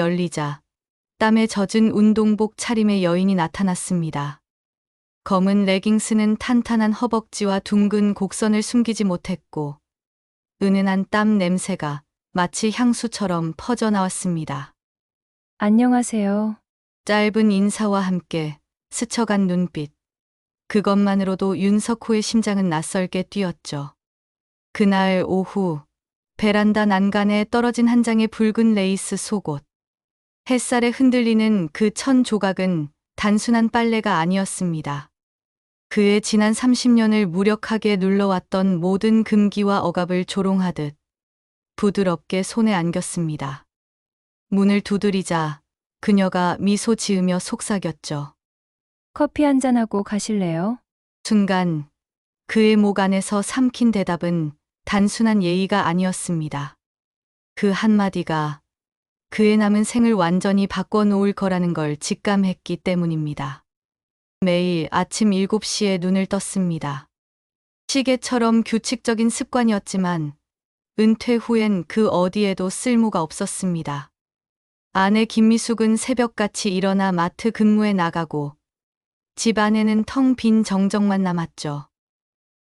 열리자 땀에 젖은 운동복 차림의 여인이 나타났습니다. 검은 레깅스는 탄탄한 허벅지와 둥근 곡선을 숨기지 못했고 은은한 땀 냄새가 마치 향수처럼 퍼져나왔습니다. 안녕하세요. 짧은 인사와 함께 스쳐간 눈빛. 그것만으로도 윤석호의 심장은 낯설게 뛰었죠. 그날 오후 베란다 난간에 떨어진 한 장의 붉은 레이스 속옷. 햇살에 흔들리는 그 천 조각은 단순한 빨래가 아니었습니다. 그의 지난 30년을 무력하게 눌러왔던 모든 금기와 억압을 조롱하듯 부드럽게 손에 안겼습니다. 문을 두드리자 그녀가 미소 지으며 속삭였죠. 커피 한잔하고 가실래요? 순간 그의 목 안에서 삼킨 대답은 단순한 예의가 아니었습니다. 그 한마디가 그의 남은 생을 완전히 바꿔놓을 거라는 걸 직감했기 때문입니다. 매일 아침 7시에 눈을 떴습니다. 시계처럼 규칙적인 습관이었지만 은퇴 후엔 그 어디에도 쓸모가 없었습니다. 아내 김미숙은 새벽같이 일어나 마트 근무에 나가고 집 안에는 텅 빈 정적만 남았죠.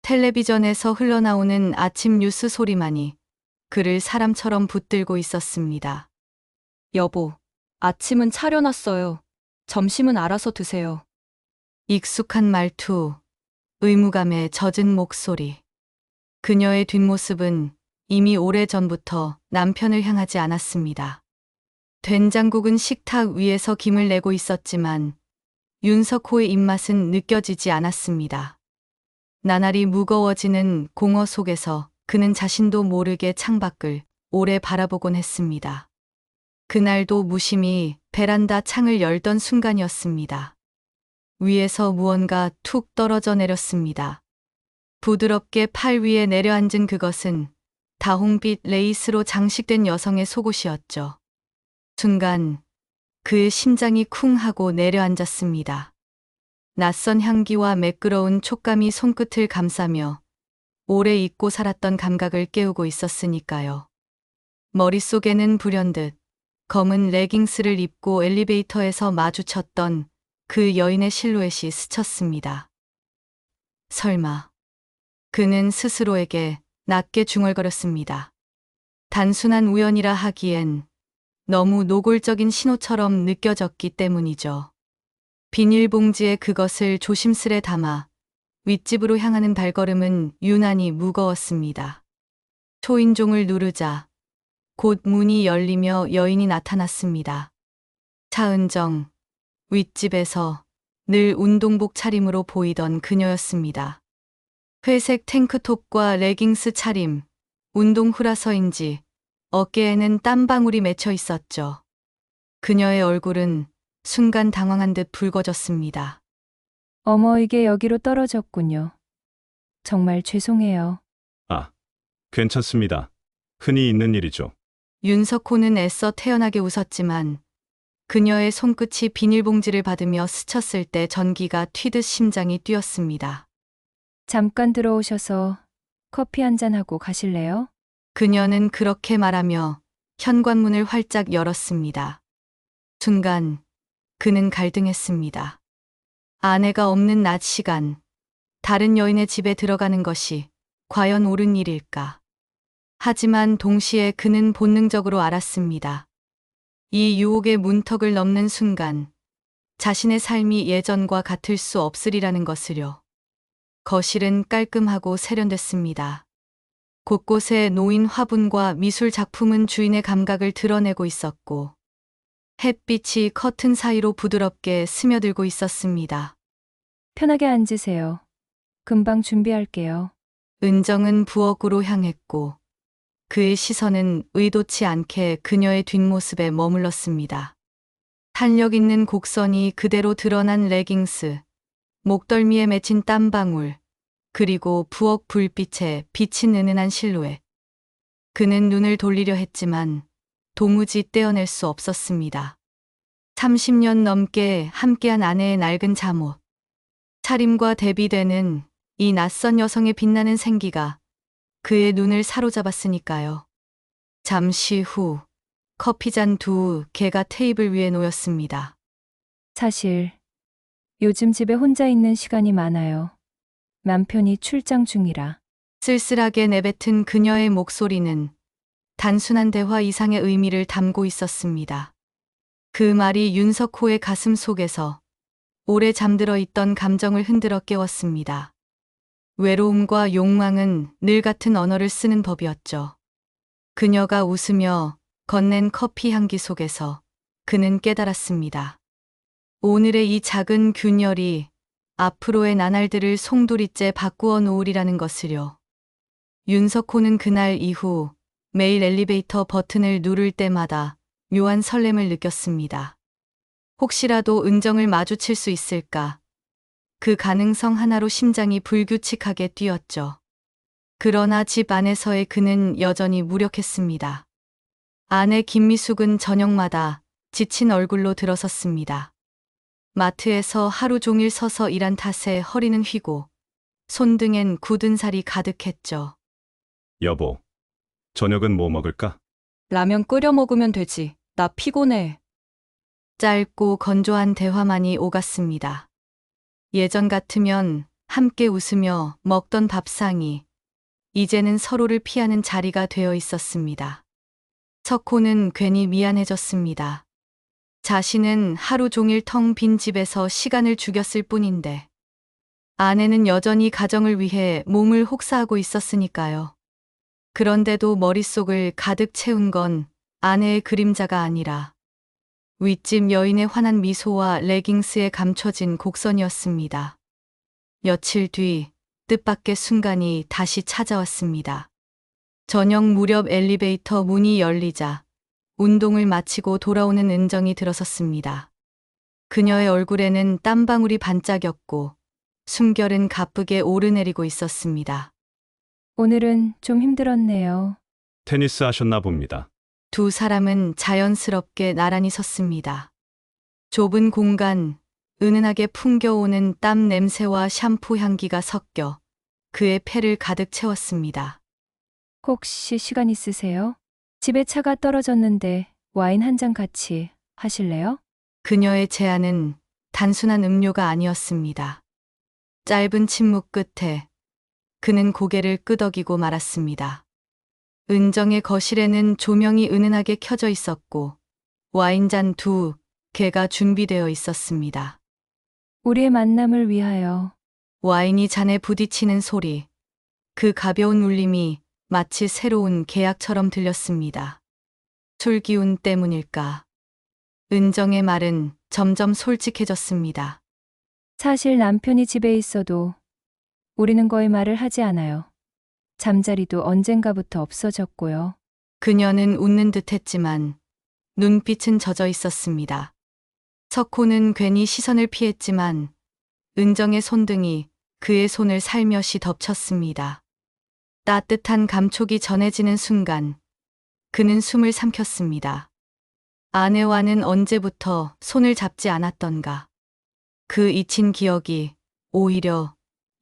텔레비전에서 흘러나오는 아침 뉴스 소리만이 그를 사람처럼 붙들고 있었습니다. 여보, 아침은 차려놨어요. 점심은 알아서 드세요. 익숙한 말투, 의무감에 젖은 목소리. 그녀의 뒷모습은 이미 오래전부터 남편을 향하지 않았습니다. 된장국은 식탁 위에서 김을 내고 있었지만 윤석호의 입맛은 느껴지지 않았습니다. 나날이 무거워지는 공허 속에서 그는 자신도 모르게 창밖을 오래 바라보곤 했습니다. 그날도 무심히 베란다 창을 열던 순간이었습니다. 위에서 무언가 툭 떨어져 내렸습니다. 부드럽게 팔 위에 내려앉은 그것은 다홍빛 레이스로 장식된 여성의 속옷이었죠. 순간 그의 심장이 쿵 하고 내려앉았습니다. 낯선 향기와 매끄러운 촉감이 손끝을 감싸며 오래 잊고 살았던 감각을 깨우고 있었으니까요. 머릿속에는 불현듯 검은 레깅스를 입고 엘리베이터에서 마주쳤던 그 여인의 실루엣이 스쳤습니다. 설마. 그는 스스로에게 낮게 중얼거렸습니다. 단순한 우연이라 하기엔 너무 노골적인 신호처럼 느껴졌기 때문이죠. 비닐봉지에 그것을 조심스레 담아 윗집으로 향하는 발걸음은 유난히 무거웠습니다. 초인종을 누르자 곧 문이 열리며 여인이 나타났습니다. 차은정, 윗집에서 늘 운동복 차림으로 보이던 그녀였습니다. 회색 탱크톱과 레깅스 차림, 운동 후라서인지 어깨에는 땀방울이 맺혀 있었죠. 그녀의 얼굴은 순간 당황한 듯 붉어졌습니다. 어머, 이게 여기로 떨어졌군요. 정말 죄송해요. 아, 괜찮습니다. 흔히 있는 일이죠. 윤석호는 애써 태연하게 웃었지만 그녀의 손끝이 비닐봉지를 받으며 스쳤을 때 전기가 튀듯 심장이 뛰었습니다. 잠깐 들어오셔서 커피 한잔하고 가실래요? 그녀는 그렇게 말하며 현관문을 활짝 열었습니다. 순간 그는 갈등했습니다. 아내가 없는 낮 시간, 다른 여인의 집에 들어가는 것이 과연 옳은 일일까? 하지만 동시에 그는 본능적으로 알았습니다. 이 유혹의 문턱을 넘는 순간 자신의 삶이 예전과 같을 수 없으리라는 것을요. 거실은 깔끔하고 세련됐습니다. 곳곳에 놓인 화분과 미술 작품은 주인의 감각을 드러내고 있었고 햇빛이 커튼 사이로 부드럽게 스며들고 있었습니다. 편하게 앉으세요. 금방 준비할게요. 은정은 부엌으로 향했고 그의 시선은 의도치 않게 그녀의 뒷모습에 머물렀습니다. 탄력 있는 곡선이 그대로 드러난 레깅스, 목덜미에 맺힌 땀방울, 그리고 부엌 불빛에 비친 은은한 실루엣. 그는 눈을 돌리려 했지만 도무지 떼어낼 수 없었습니다. 30년 넘게 함께한 아내의 낡은 잠옷. 차림과 대비되는 이 낯선 여성의 빛나는 생기가 그의 눈을 사로잡았으니까요. 잠시 후 커피잔 2개가 테이블 위에 놓였습니다. 사실 요즘 집에 혼자 있는 시간이 많아요. 남편이 출장 중이라. 쓸쓸하게 내뱉은 그녀의 목소리는 단순한 대화 이상의 의미를 담고 있었습니다. 그 말이 윤석호의 가슴 속에서 오래 잠들어 있던 감정을 흔들어 깨웠습니다. 외로움과 욕망은 늘 같은 언어를 쓰는 법이었죠. 그녀가 웃으며 건넨 커피 향기 속에서 그는 깨달았습니다. 오늘의 이 작은 균열이 앞으로의 나날들을 송두리째 바꾸어 놓으리라는 것을요. 윤석호는 그날 이후 매일 엘리베이터 버튼을 누를 때마다 묘한 설렘을 느꼈습니다. 혹시라도 은정을 마주칠 수 있을까? 그 가능성 하나로 심장이 불규칙하게 뛰었죠. 그러나 집 안에서의 그는 여전히 무력했습니다. 아내 김미숙은 저녁마다 지친 얼굴로 들어섰습니다. 마트에서 하루 종일 서서 일한 탓에 허리는 휘고 손등엔 굳은 살이 가득했죠. 여보, 저녁은 뭐 먹을까? 라면 끓여 먹으면 되지. 나 피곤해. 짧고 건조한 대화만이 오갔습니다. 예전 같으면 함께 웃으며 먹던 밥상이 이제는 서로를 피하는 자리가 되어 있었습니다. 석호는 괜히 미안해졌습니다. 자신은 하루 종일 텅 빈 집에서 시간을 죽였을 뿐인데 아내는 여전히 가정을 위해 몸을 혹사하고 있었으니까요. 그런데도 머릿속을 가득 채운 건 아내의 그림자가 아니라 윗집 여인의 환한 미소와 레깅스에 감춰진 곡선이었습니다. 며칠 뒤 뜻밖의 순간이 다시 찾아왔습니다. 저녁 무렵 엘리베이터 문이 열리자 운동을 마치고 돌아오는 은정이 들어섰습니다. 그녀의 얼굴에는 땀방울이 반짝였고 숨결은 가쁘게 오르내리고 있었습니다. 오늘은 좀 힘들었네요. 테니스 하셨나 봅니다. 두 사람은 자연스럽게 나란히 섰습니다. 좁은 공간, 은은하게 풍겨오는 땀 냄새와 샴푸 향기가 섞여 그의 폐를 가득 채웠습니다. 혹시 시간 있으세요? 집에 차가 떨어졌는데 와인 한 잔 같이 하실래요? 그녀의 제안은 단순한 음료가 아니었습니다. 짧은 침묵 끝에 그는 고개를 끄덕이고 말았습니다. 은정의 거실에는 조명이 은은하게 켜져 있었고 와인잔 2개가 준비되어 있었습니다. 우리의 만남을 위하여. 와인이 잔에 부딪히는 소리, 그 가벼운 울림이 마치 새로운 계약처럼 들렸습니다. 술 기운 때문일까? 은정의 말은 점점 솔직해졌습니다. 사실 남편이 집에 있어도 우리는 거의 말을 하지 않아요. 잠자리도 언젠가부터 없어졌고요. 그녀는 웃는 듯 했지만 눈빛은 젖어 있었습니다. 석호는 괜히 시선을 피했지만 은정의 손등이 그의 손을 살며시 덮쳤습니다. 따뜻한 감촉이 전해지는 순간 그는 숨을 삼켰습니다. 아내와는 언제부터 손을 잡지 않았던가. 그 잊힌 기억이 오히려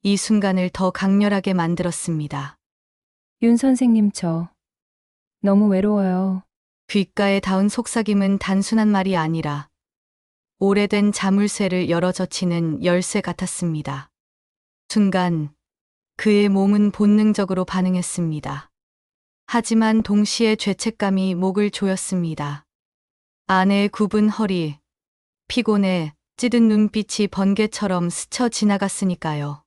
이 순간을 더 강렬하게 만들었습니다. 윤 선생님 저 너무 외로워요. 귓가에 닿은 속삭임은 단순한 말이 아니라 오래된 자물쇠를 열어 젖히는 열쇠 같았습니다. 순간 그의 몸은 본능적으로 반응했습니다. 하지만 동시에 죄책감이 목을 조였습니다. 아내의 굽은 허리, 피곤해 찌든 눈빛이 번개처럼 스쳐 지나갔으니까요.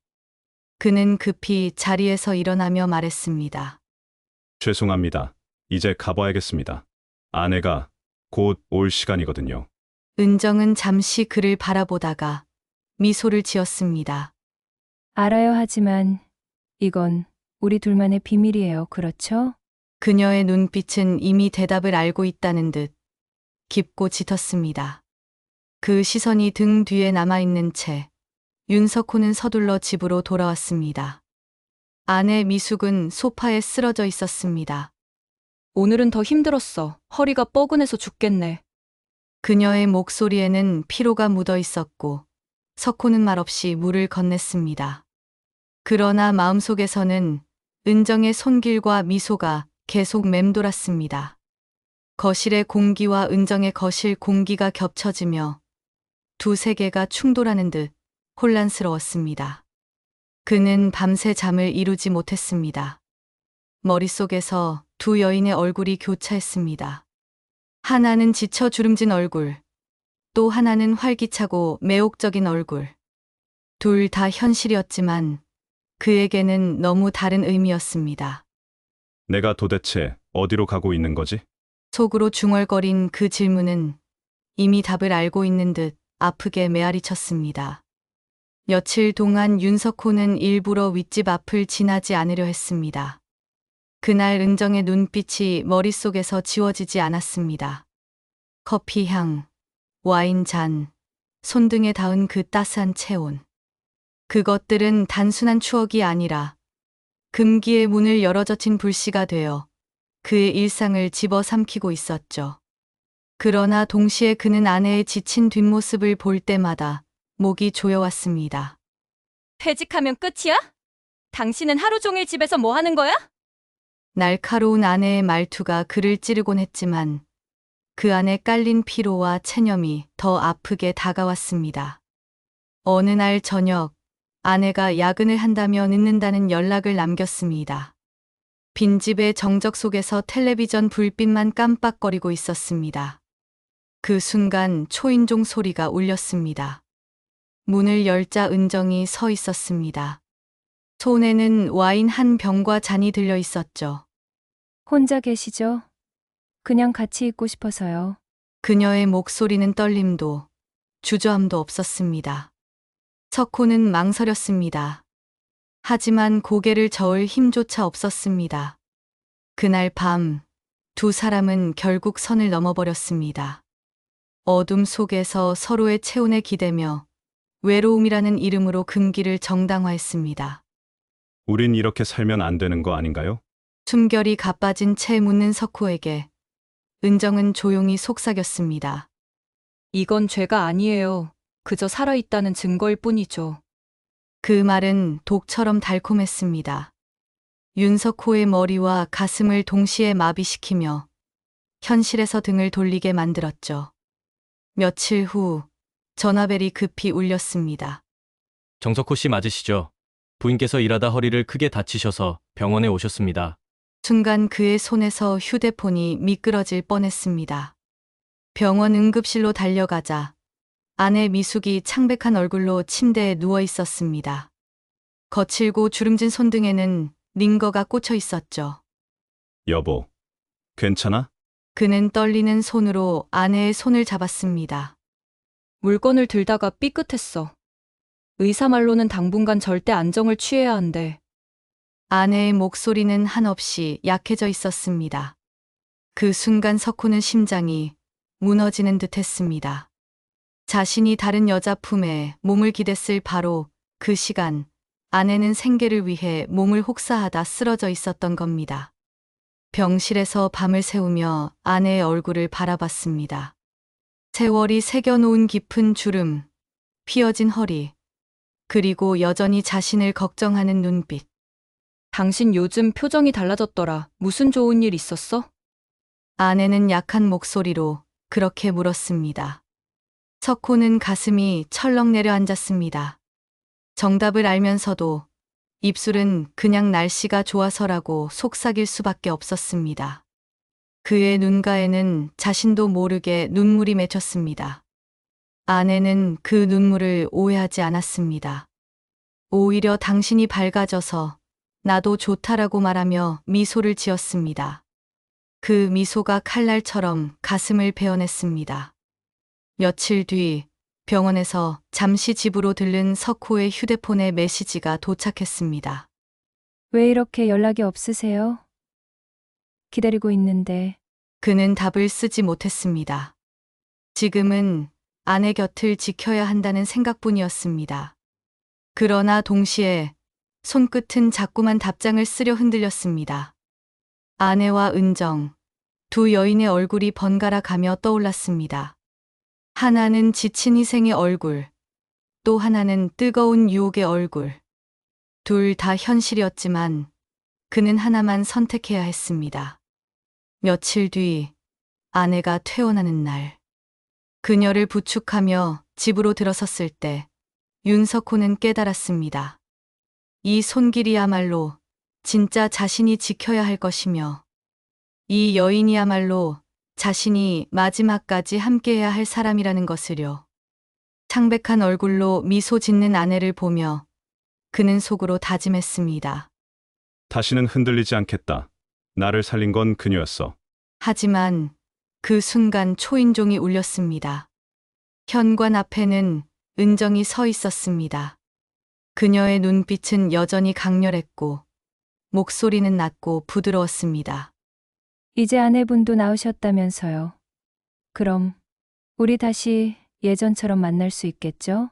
그는 급히 자리에서 일어나며 말했습니다. 죄송합니다. 이제 가봐야겠습니다. 아내가 곧 올 시간이거든요. 은정은 잠시 그를 바라보다가 미소를 지었습니다. 알아요 하지만 이건 우리 둘만의 비밀이에요. 그렇죠? 그녀의 눈빛은 이미 대답을 알고 있다는 듯 깊고 짙었습니다. 그 시선이 등 뒤에 남아있는 채 윤석호는 서둘러 집으로 돌아왔습니다. 아내 미숙은 소파에 쓰러져 있었습니다. 오늘은 더 힘들었어. 허리가 뻐근해서 죽겠네. 그녀의 목소리에는 피로가 묻어 있었고 석호는 말없이 물을 건넸습니다. 그러나 마음속에서는 은정의 손길과 미소가 계속 맴돌았습니다. 거실의 공기와 은정의 거실 공기가 겹쳐지며 두 세계가 충돌하는 듯 혼란스러웠습니다. 그는 밤새 잠을 이루지 못했습니다. 머릿속에서 두 여인의 얼굴이 교차했습니다. 하나는 지쳐 주름진 얼굴, 또 하나는 활기차고 매혹적인 얼굴. 둘 다 현실이었지만 그에게는 너무 다른 의미였습니다. 내가 도대체 어디로 가고 있는 거지? 속으로 중얼거린 그 질문은 이미 답을 알고 있는 듯 아프게 메아리쳤습니다. 며칠 동안 윤석호는 일부러 윗집 앞을 지나지 않으려 했습니다. 그날 은정의 눈빛이 머릿속에서 지워지지 않았습니다. 커피 향, 와인 잔, 손등에 닿은 그 따스한 체온. 그것들은 단순한 추억이 아니라 금기의 문을 열어젖힌 불씨가 되어 그의 일상을 집어삼키고 있었죠. 그러나 동시에 그는 아내의 지친 뒷모습을 볼 때마다 목이 조여왔습니다. 퇴직하면 끝이야? 당신은 하루 종일 집에서 뭐 하는 거야? 날카로운 아내의 말투가 그를 찌르곤 했지만 그 안에 깔린 피로와 체념이 더 아프게 다가왔습니다. 어느 날 저녁, 아내가 야근을 한다며 늦는다는 연락을 남겼습니다. 빈집의 정적 속에서 텔레비전 불빛만 깜빡거리고 있었습니다. 그 순간 초인종 소리가 울렸습니다. 문을 열자 은정이 서 있었습니다. 손에는 와인 한 병과 잔이 들려 있었죠. 혼자 계시죠? 그냥 같이 있고 싶어서요. 그녀의 목소리는 떨림도 주저함도 없었습니다. 석호는 망설였습니다. 하지만 고개를 저을 힘조차 없었습니다. 그날 밤 두 사람은 결국 선을 넘어버렸습니다. 어둠 속에서 서로의 체온에 기대며 외로움이라는 이름으로 금기를 정당화했습니다. 우린 이렇게 살면 안 되는 거 아닌가요? 숨결이 가빠진 채 묻는 석호에게 은정은 조용히 속삭였습니다. 이건 죄가 아니에요. 그저 살아있다는 증거일 뿐이죠. 그 말은 독처럼 달콤했습니다. 윤석호의 머리와 가슴을 동시에 마비시키며 현실에서 등을 돌리게 만들었죠. 며칠 후 전화벨이 급히 울렸습니다. 정석호 씨 맞으시죠? 부인께서 일하다 허리를 크게 다치셔서 병원에 오셨습니다. 순간 그의 손에서 휴대폰이 미끄러질 뻔했습니다. 병원 응급실로 달려가자 아내 미숙이 창백한 얼굴로 침대에 누워 있었습니다. 거칠고 주름진 손등에는 링거가 꽂혀 있었죠. 여보, 괜찮아? 그는 떨리는 손으로 아내의 손을 잡았습니다. 물건을 들다가 삐끗했어. 의사 말로는 당분간 절대 안정을 취해야 한대. 아내의 목소리는 한없이 약해져 있었습니다. 그 순간 석호는 심장이 무너지는 듯 했습니다. 자신이 다른 여자 품에 몸을 기댔을 바로 그 시간, 아내는 생계를 위해 몸을 혹사하다 쓰러져 있었던 겁니다. 병실에서 밤을 새우며 아내의 얼굴을 바라봤습니다. 세월이 새겨놓은 깊은 주름, 휘어진 허리, 그리고 여전히 자신을 걱정하는 눈빛. 당신 요즘 표정이 달라졌더라. 무슨 좋은 일 있었어? 아내는 약한 목소리로 그렇게 물었습니다. 석호는 가슴이 철렁 내려앉았습니다. 정답을 알면서도 입술은 그냥 날씨가 좋아서라고 속삭일 수밖에 없었습니다. 그의 눈가에는 자신도 모르게 눈물이 맺혔습니다. 아내는 그 눈물을 오해하지 않았습니다. 오히려 당신이 밝아져서 나도 좋다라고 말하며 미소를 지었습니다. 그 미소가 칼날처럼 가슴을 베어냈습니다. 며칠 뒤 병원에서 잠시 집으로 들른 석호의 휴대폰에 메시지가 도착했습니다. 왜 이렇게 연락이 없으세요? 기다리고 있는데. 그는 답을 쓰지 못했습니다. 지금은 아내 곁을 지켜야 한다는 생각뿐이었습니다. 그러나 동시에 손끝은 자꾸만 답장을 쓰려 흔들렸습니다. 아내와 은정, 두 여인의 얼굴이 번갈아 가며 떠올랐습니다. 하나는 지친 희생의 얼굴, 또 하나는 뜨거운 유혹의 얼굴. 둘 다 현실이었지만 그는 하나만 선택해야 했습니다. 며칠 뒤 아내가 퇴원하는 날. 그녀를 부축하며 집으로 들어섰을 때 윤석호는 깨달았습니다. 이 손길이야말로 진짜 자신이 지켜야 할 것이며 이 여인이야말로 자신이 마지막까지 함께해야 할 사람이라는 것을요. 창백한 얼굴로 미소 짓는 아내를 보며 그는 속으로 다짐했습니다. 다시는 흔들리지 않겠다. 나를 살린 건 그녀였어. 하지만 그 순간 초인종이 울렸습니다. 현관 앞에는 은정이 서 있었습니다. 그녀의 눈빛은 여전히 강렬했고 목소리는 낮고 부드러웠습니다. 이제 아내분도 나으셨다면서요. 그럼 우리 다시 예전처럼 만날 수 있겠죠?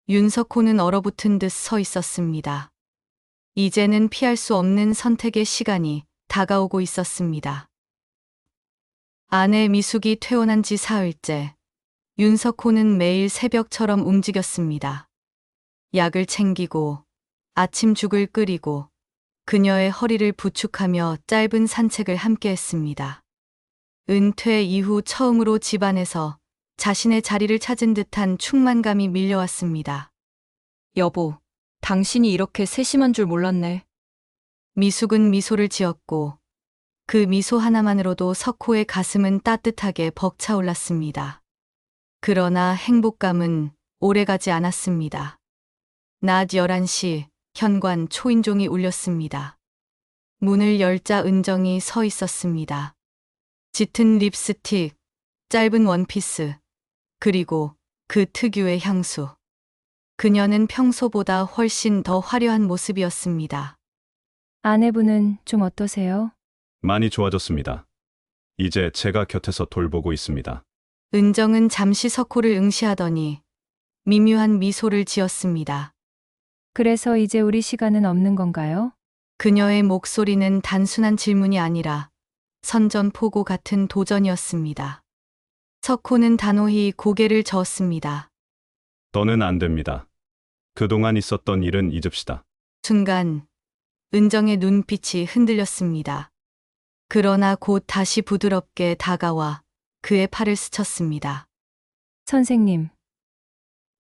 윤석호는 얼어붙은 듯 서 있었습니다. 이제는 피할 수 없는 선택의 시간이 다가오고 있었습니다. 아내 미숙이 퇴원한 지 사흘째, 윤석호는 매일 새벽처럼 움직였습니다. 약을 챙기고 아침 죽을 끓이고 그녀의 허리를 부축하며 짧은 산책을 함께 했습니다. 은퇴 이후 처음으로 집안에서 자신의 자리를 찾은 듯한 충만감이 밀려왔습니다. 여보, 당신이 이렇게 세심한 줄 몰랐네. 미숙은 미소를 지었고 그 미소 하나만으로도 석호의 가슴은 따뜻하게 벅차올랐습니다. 그러나 행복감은 오래가지 않았습니다. 낮 11시 현관 초인종이 울렸습니다. 문을 열자 은정이 서 있었습니다. 짙은 립스틱, 짧은 원피스, 그리고 그 특유의 향수. 그녀는 평소보다 훨씬 더 화려한 모습이었습니다. 아내분은 좀 어떠세요? 많이 좋아졌습니다. 이제 제가 곁에서 돌보고 있습니다. 은정은 잠시 석호를 응시하더니 미묘한 미소를 지었습니다. 그래서 이제 우리 시간은 없는 건가요? 그녀의 목소리는 단순한 질문이 아니라 선전포고 같은 도전이었습니다. 석호는 단호히 고개를 저었습니다. 더는 안 됩니다. 그동안 있었던 일은 잊읍시다. 순간 은정의 눈빛이 흔들렸습니다. 그러나 곧 다시 부드럽게 다가와 그의 팔을 스쳤습니다. 선생님,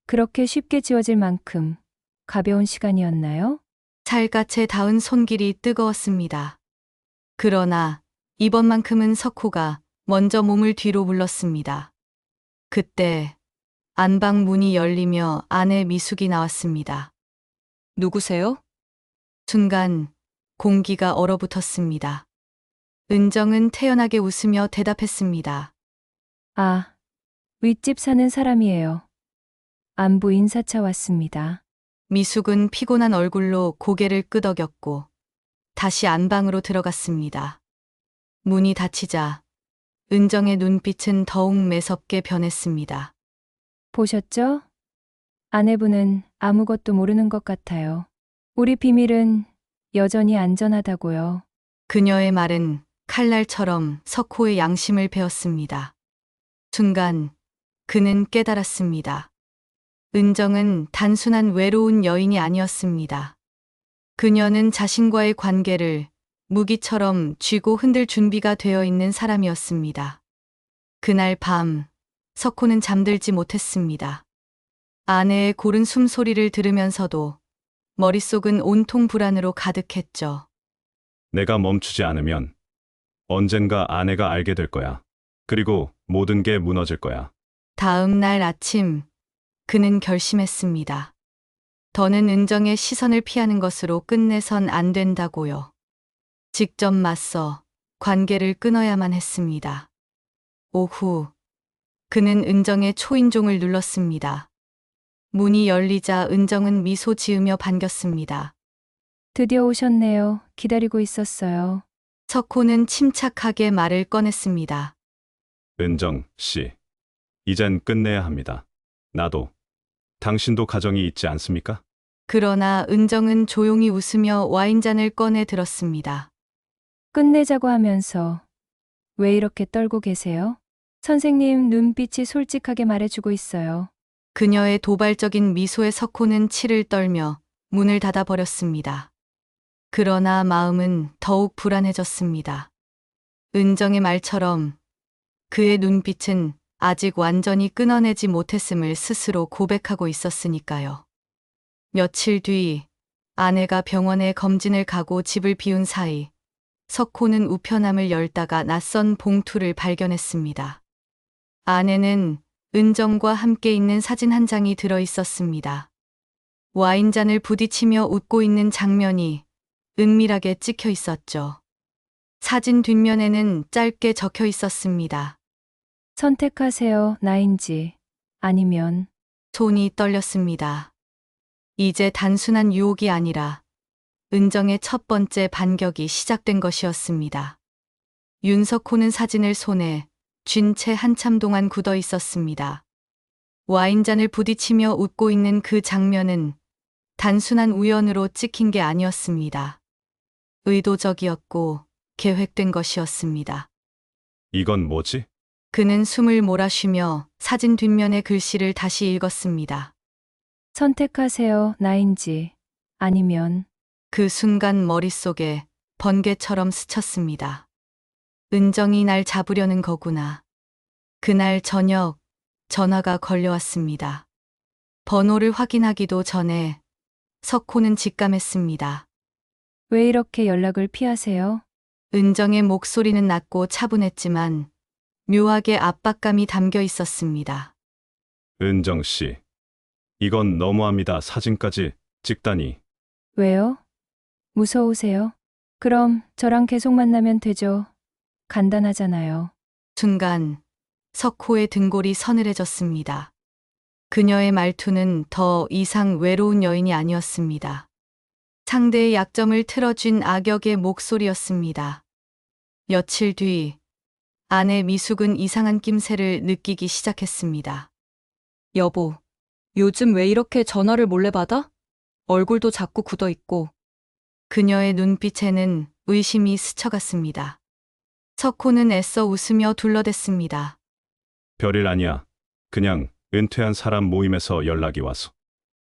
그렇게 쉽게 지워질 만큼 가벼운 시간이었나요? 살갗에 닿은 손길이 뜨거웠습니다. 그러나 이번만큼은 석호가 먼저 몸을 뒤로 물렀습니다. 그때 안방 문이 열리며 아내 미숙이 나왔습니다. 누구세요? 순간 공기가 얼어붙었습니다. 은정은 태연하게 웃으며 대답했습니다. 아, 윗집 사는 사람이에요. 안부 인사차 왔습니다. 미숙은 피곤한 얼굴로 고개를 끄덕였고 다시 안방으로 들어갔습니다. 문이 닫히자 은정의 눈빛은 더욱 매섭게 변했습니다. 보셨죠? 아내분은 아무것도 모르는 것 같아요. 우리 비밀은 여전히 안전하다고요. 그녀의 말은 칼날처럼 석호의 양심을 베었습니다. 순간 그는 깨달았습니다. 은정은 단순한 외로운 여인이 아니었습니다. 그녀는 자신과의 관계를 무기처럼 쥐고 흔들 준비가 되어 있는 사람이었습니다. 그날 밤 석호는 잠들지 못했습니다. 아내의 고른 숨소리를 들으면서도 머릿속은 온통 불안으로 가득했죠. 내가 멈추지 않으면 언젠가 아내가 알게 될 거야. 그리고 모든 게 무너질 거야. 다음 날 아침 그는 결심했습니다. 더는 은정의 시선을 피하는 것으로 끝내선 안 된다고요. 직접 맞서 관계를 끊어야만 했습니다. 오후 그는 은정의 초인종을 눌렀습니다. 문이 열리자 은정은 미소 지으며 반겼습니다. 드디어 오셨네요. 기다리고 있었어요. 석호는 침착하게 말을 꺼냈습니다. 은정 씨, 이젠 끝내야 합니다. 나도, 당신도 가정이 있지 않습니까? 그러나 은정은 조용히 웃으며 와인잔을 꺼내 들었습니다. 끝내자고 하면서 왜 이렇게 떨고 계세요? 선생님 눈빛이 솔직하게 말해주고 있어요. 그녀의 도발적인 미소에 석호는 치를 떨며 문을 닫아버렸습니다. 그러나 마음은 더욱 불안해졌습니다. 은정의 말처럼 그의 눈빛은 아직 완전히 끊어내지 못했음을 스스로 고백하고 있었으니까요. 며칠 뒤 아내가 병원에 검진을 가고 집을 비운 사이 석호는 우편함을 열다가 낯선 봉투를 발견했습니다. 안에는 은정과 함께 있는 사진 한 장이 들어 있었습니다. 와인잔을 부딪히며 웃고 있는 장면이 은밀하게 찍혀 있었죠. 사진 뒷면에는 짧게 적혀 있었습니다. 선택하세요. 나인지 아니면 손이 떨렸습니다. 이제 단순한 유혹이 아니라 은정의 첫 번째 반격이 시작된 것이었습니다. 윤석호는 사진을 손에 쥔 채 한참 동안 굳어 있었습니다. 와인잔을 부딪히며 웃고 있는 그 장면은 단순한 우연으로 찍힌 게 아니었습니다. 의도적이었고 계획된 것이었습니다. 이건 뭐지? 그는 숨을 몰아쉬며 사진 뒷면의 글씨를 다시 읽었습니다. 선택하세요. 나인지 아니면 그 순간 머릿속에 번개처럼 스쳤습니다. 은정이 날 잡으려는 거구나. 그날 저녁 전화가 걸려왔습니다. 번호를 확인하기도 전에 석호는 직감했습니다. 왜 이렇게 연락을 피하세요? 은정의 목소리는 낮고 차분했지만 묘하게 압박감이 담겨 있었습니다. 은정 씨. 이건 너무합니다. 사진까지 찍다니. 왜요? 무서우세요? 그럼 저랑 계속 만나면 되죠. 간단하잖아요. 순간 석호의 등골이 서늘해졌습니다. 그녀의 말투는 더 이상 외로운 여인이 아니었습니다. 상대의 약점을 틀어쥔 악역의 목소리였습니다. 며칠 뒤 아내 미숙은 이상한 낌새를 느끼기 시작했습니다. 여보, 요즘 왜 이렇게 전화를 몰래 받아? 얼굴도 자꾸 굳어 있고. 그녀의 눈빛에는 의심이 스쳐갔습니다. 석호는 애써 웃으며 둘러댔습니다. 별일 아니야. 그냥 은퇴한 사람 모임에서 연락이 와서.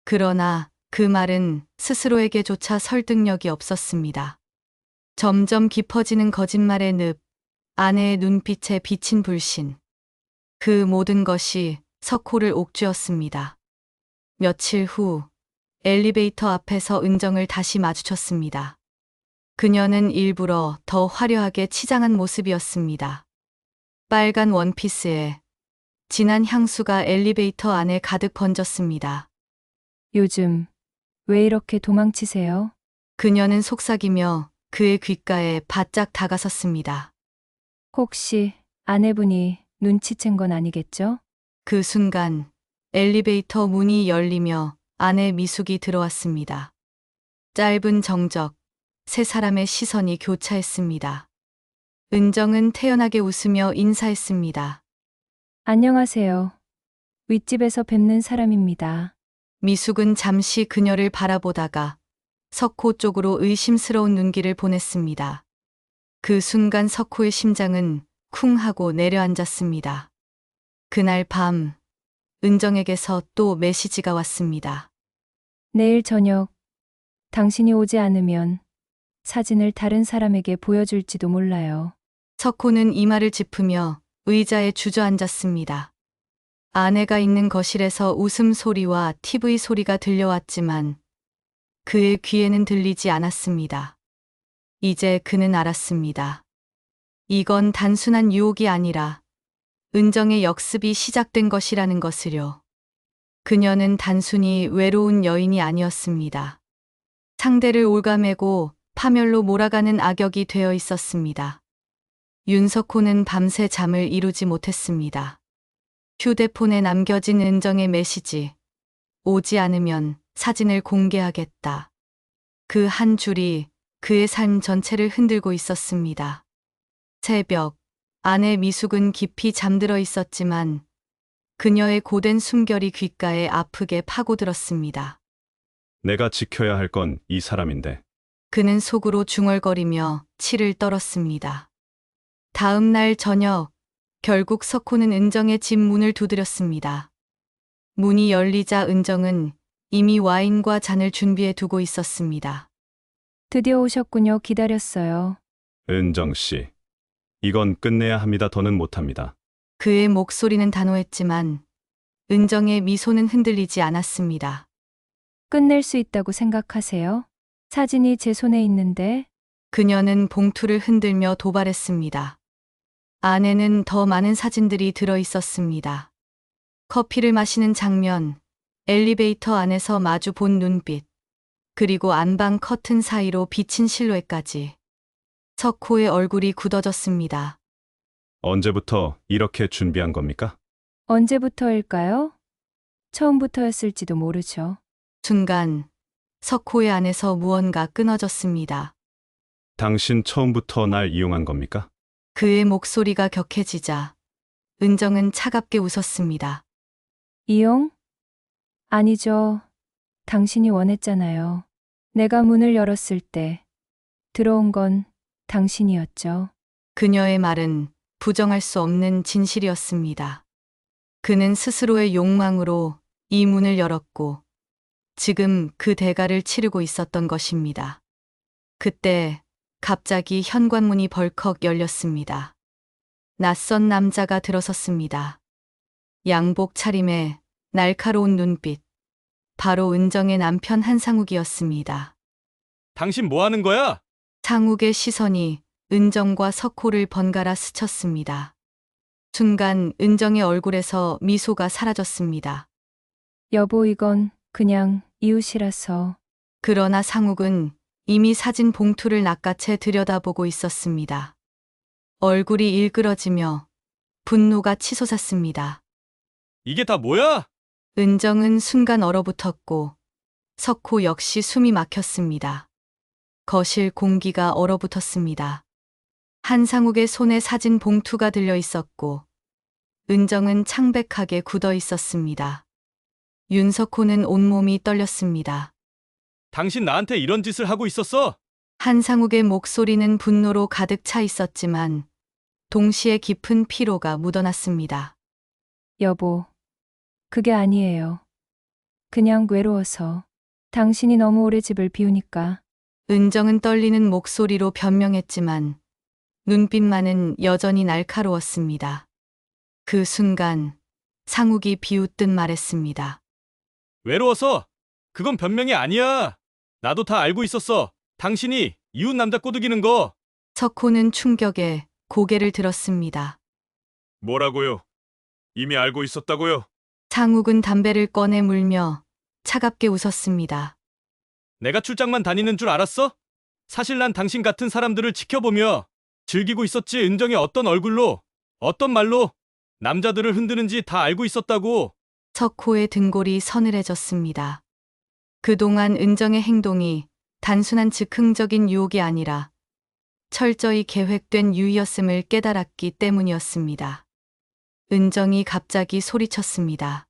그러나 그 말은 스스로에게조차 설득력이 없었습니다. 점점 깊어지는 거짓말의 늪, 아내의 눈빛에 비친 불신. 그 모든 것이 석호를 옥죄었습니다. 며칠 후 엘리베이터 앞에서 은정을 다시 마주쳤습니다. 그녀는 일부러 더 화려하게 치장한 모습이었습니다. 빨간 원피스에 진한 향수가 엘리베이터 안에 가득 번졌습니다. 요즘 왜 이렇게 도망치세요? 그녀는 속삭이며 그의 귓가에 바짝 다가섰습니다. 혹시 아내분이 눈치챈 건 아니겠죠? 그 순간 엘리베이터 문이 열리며 아내 미숙이 들어왔습니다. 짧은 정적, 세 사람의 시선이 교차했습니다. 은정은 태연하게 웃으며 인사했습니다. 안녕하세요. 윗집에서 뵙는 사람입니다. 미숙은 잠시 그녀를 바라보다가 석호 쪽으로 의심스러운 눈길을 보냈습니다. 그 순간 석호의 심장은 쿵 하고 내려앉았습니다. 그날 밤 은정에게서 또 메시지가 왔습니다. 내일 저녁 당신이 오지 않으면 사진을 다른 사람에게 보여줄지도 몰라요. 석호는 이마를 짚으며 의자에 주저앉았습니다. 아내가 있는 거실에서 웃음소리와 TV 소리가 들려왔지만 그의 귀에는 들리지 않았습니다. 이제 그는 알았습니다. 이건 단순한 유혹이 아니라 은정의 역습이 시작된 것이라는 것을요. 그녀는 단순히 외로운 여인이 아니었습니다. 상대를 올가매고 파멸로 몰아가는 악역이 되어 있었습니다. 윤석호는 밤새 잠을 이루지 못했습니다. 휴대폰에 남겨진 은정의 메시지. 오지 않으면 사진을 공개하겠다. 그 한 줄이 그의 삶 전체를 흔들고 있었습니다. 새벽, 아내 미숙은 깊이 잠들어 있었지만 그녀의 고된 숨결이 귓가에 아프게 파고들었습니다. 내가 지켜야 할 건 이 사람인데. 그는 속으로 중얼거리며 치를 떨었습니다. 다음 날 저녁, 결국 석호는 은정의 집 문을 두드렸습니다. 문이 열리자 은정은 이미 와인과 잔을 준비해 두고 있었습니다. 드디어 오셨군요. 기다렸어요. 은정 씨. 이건 끝내야 합니다. 더는 못합니다. 그의 목소리는 단호했지만 은정의 미소는 흔들리지 않았습니다. 끝낼 수 있다고 생각하세요? 사진이 제 손에 있는데 그녀는 봉투를 흔들며 도발했습니다. 안에는 더 많은 사진들이 들어 있었습니다. 커피를 마시는 장면, 엘리베이터 안에서 마주 본 눈빛, 그리고 안방 커튼 사이로 비친 실루엣까지. 석호의 얼굴이 굳어졌습니다. 언제부터 이렇게 준비한 겁니까? 언제부터일까요? 처음부터였을지도 모르죠. 순간 석호의 안에서 무언가 끊어졌습니다. 당신 처음부터 날 이용한 겁니까? 그의 목소리가 격해지자 은정은 차갑게 웃었습니다. 이용? 아니죠. 당신이 원했잖아요. 내가 문을 열었을 때 들어온 건 당신이었죠. 그녀의 말은 부정할 수 없는 진실이었습니다. 그는 스스로의 욕망으로 이 문을 열었고 지금 그 대가를 치르고 있었던 것입니다. 그때 갑자기 현관문이 벌컥 열렸습니다. 낯선 남자가 들어섰습니다. 양복 차림에 날카로운 눈빛, 바로 은정의 남편 한상욱이었습니다. 당신 뭐 하는 거야? 상욱의 시선이 은정과 석호를 번갈아 스쳤습니다. 순간 은정의 얼굴에서 미소가 사라졌습니다. 여보, 이건 그냥 이웃이라서. 그러나 상욱은 이미 사진 봉투를 낚아채 들여다보고 있었습니다. 얼굴이 일그러지며 분노가 치솟았습니다. 이게 다 뭐야? 은정은 순간 얼어붙었고 석호 역시 숨이 막혔습니다. 거실 공기가 얼어붙었습니다. 한상욱의 손에 사진 봉투가 들려 있었고 은정은 창백하게 굳어 있었습니다. 윤석호는 온몸이 떨렸습니다. 당신 나한테 이런 짓을 하고 있었어? 한상욱의 목소리는 분노로 가득 차 있었지만 동시에 깊은 피로가 묻어났습니다. 여보, 그게 아니에요. 그냥 외로워서. 당신이 너무 오래 집을 비우니까. 은정은 떨리는 목소리로 변명했지만 눈빛만은 여전히 날카로웠습니다. 그 순간 상욱이 비웃듯 말했습니다. 외로워서? 그건 변명이 아니야. 나도 다 알고 있었어. 당신이 이웃 남자 꼬드기는 거. 석호는 충격에 고개를 들었습니다. 뭐라고요? 이미 알고 있었다고요? 상욱은 담배를 꺼내 물며 차갑게 웃었습니다. 내가 출장만 다니는 줄 알았어? 사실 난 당신 같은 사람들을 지켜보며 즐기고 있었지. 은정이 어떤 얼굴로, 어떤 말로 남자들을 흔드는지 다 알고 있었다고. 석호의 등골이 서늘해졌습니다. 그동안 은정의 행동이 단순한 즉흥적인 유혹이 아니라 철저히 계획된 유의였음을 깨달았기 때문이었습니다. 은정이 갑자기 소리쳤습니다.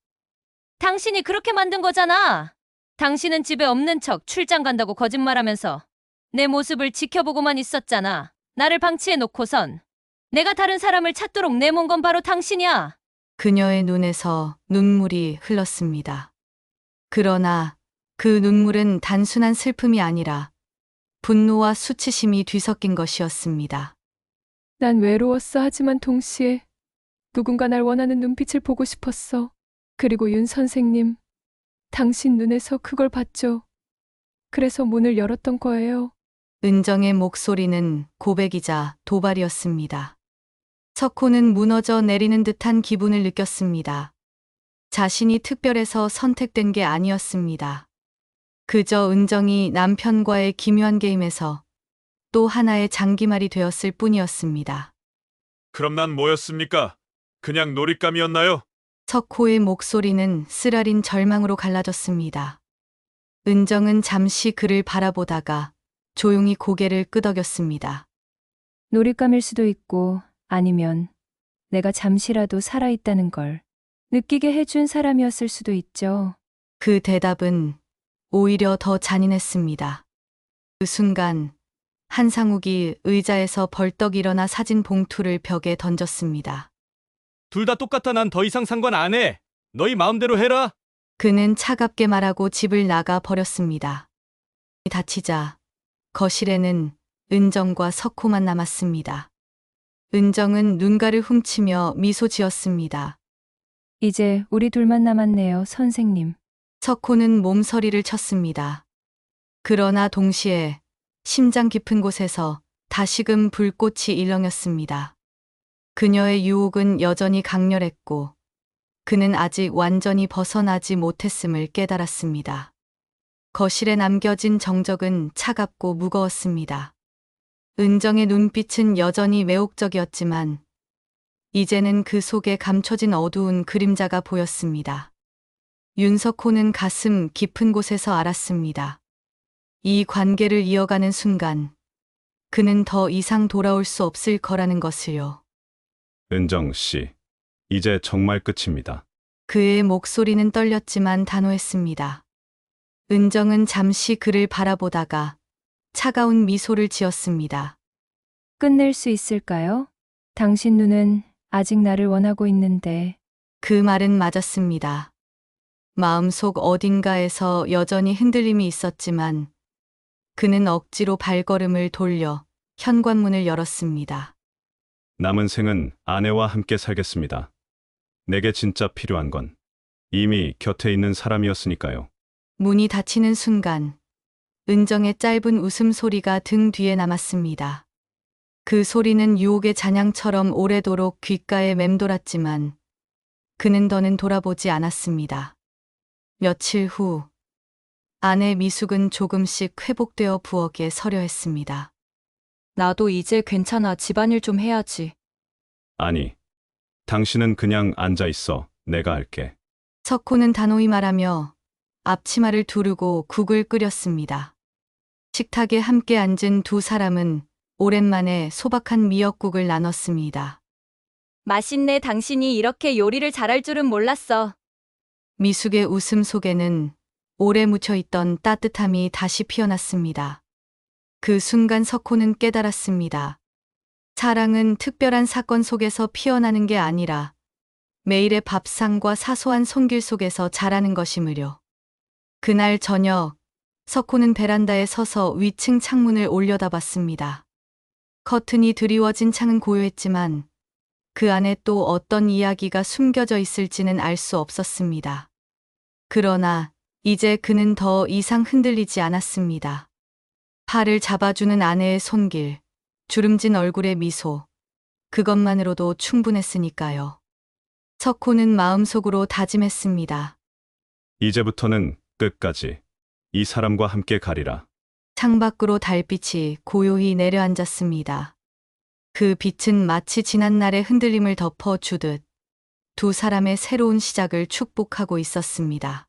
당신이 그렇게 만든 거잖아. 당신은 집에 없는 척 출장 간다고 거짓말하면서 내 모습을 지켜보고만 있었잖아. 나를 방치해 놓고선 내가 다른 사람을 찾도록 내몬 건 바로 당신이야. 그녀의 눈에서 눈물이 흘렀습니다. 그러나 그 눈물은 단순한 슬픔이 아니라 분노와 수치심이 뒤섞인 것이었습니다. 난 외로웠어. 하지만 동시에 누군가 날 원하는 눈빛을 보고 싶었어. 그리고 윤 선생님, 당신 눈에서 그걸 봤죠. 그래서 문을 열었던 거예요. 은정의 목소리는 고백이자 도발이었습니다. 석호는 무너져 내리는 듯한 기분을 느꼈습니다. 자신이 특별해서 선택된 게 아니었습니다. 그저 은정이 남편과의 기묘한 게임에서 또 하나의 장기말이 되었을 뿐이었습니다. 그럼 난 뭐였습니까? 그냥 놀잇감이었나요? 석호의 목소리는 쓰라린 절망으로 갈라졌습니다. 은정은 잠시 그를 바라보다가 조용히 고개를 끄덕였습니다. 놀잇감일 수도 있고 아니면 내가 잠시라도 살아있다는 걸 느끼게 해준 사람이었을 수도 있죠. 그 대답은 오히려 더 잔인했습니다. 그 순간 한상욱이 의자에서 벌떡 일어나 사진 봉투를 벽에 던졌습니다. 둘 다 똑같아. 난 더 이상 상관 안 해. 너희 마음대로 해라. 그는 차갑게 말하고 집을 나가 버렸습니다. 다치자 거실에는 은정과 석호만 남았습니다. 은정은 눈가를 훔치며 미소 지었습니다. 이제 우리 둘만 남았네요, 선생님. 석호는 몸서리를 쳤습니다. 그러나 동시에 심장 깊은 곳에서 다시금 불꽃이 일렁였습니다. 그녀의 유혹은 여전히 강렬했고 그는 아직 완전히 벗어나지 못했음을 깨달았습니다. 거실에 남겨진 정적은 차갑고 무거웠습니다. 은정의 눈빛은 여전히 매혹적이었지만 이제는 그 속에 감춰진 어두운 그림자가 보였습니다. 윤석호는 가슴 깊은 곳에서 알았습니다. 이 관계를 이어가는 순간 그는 더 이상 돌아올 수 없을 거라는 것을요. 은정 씨, 이제 정말 끝입니다. 그의 목소리는 떨렸지만 단호했습니다. 은정은 잠시 그를 바라보다가 차가운 미소를 지었습니다. 끝낼 수 있을까요? 당신 눈은 아직 나를 원하고 있는데. 그 말은 맞았습니다. 마음속 어딘가에서 여전히 흔들림이 있었지만 그는 억지로 발걸음을 돌려 현관문을 열었습니다. 남은 생은 아내와 함께 살겠습니다. 내게 진짜 필요한 건 이미 곁에 있는 사람이었으니까요. 문이 닫히는 순간 은정의 짧은 웃음소리가 등 뒤에 남았습니다. 그 소리는 유혹의 잔향처럼 오래도록 귓가에 맴돌았지만 그는 더는 돌아보지 않았습니다. 며칠 후 아내 미숙은 조금씩 회복되어 부엌에 서려 했습니다. 나도 이제 괜찮아. 집안일 좀 해야지. 아니, 당신은 그냥 앉아 있어. 내가 할게. 석호는 단호히 말하며 앞치마를 두르고 국을 끓였습니다. 식탁에 함께 앉은 두 사람은 오랜만에 소박한 미역국을 나눴습니다. 맛있네. 당신이 이렇게 요리를 잘할 줄은 몰랐어. 미숙의 웃음 속에는 오래 묻혀있던 따뜻함이 다시 피어났습니다. 그 순간 석호는 깨달았습니다. 사랑은 특별한 사건 속에서 피어나는 게 아니라 매일의 밥상과 사소한 손길 속에서 자라는 것이므려. 그날 저녁, 석호는 베란다에 서서 위층 창문을 올려다봤습니다. 커튼이 드리워진 창은 고요했지만 그 안에 또 어떤 이야기가 숨겨져 있을지는 알 수 없었습니다. 그러나 이제 그는 더 이상 흔들리지 않았습니다. 팔을 잡아주는 아내의 손길, 주름진 얼굴의 미소, 그것만으로도 충분했으니까요. 석호는 마음속으로 다짐했습니다. 이제부터는 끝까지 이 사람과 함께 가리라. 창밖으로 달빛이 고요히 내려앉았습니다. 그 빛은 마치 지난날의 흔들림을 덮어주듯 두 사람의 새로운 시작을 축복하고 있었습니다.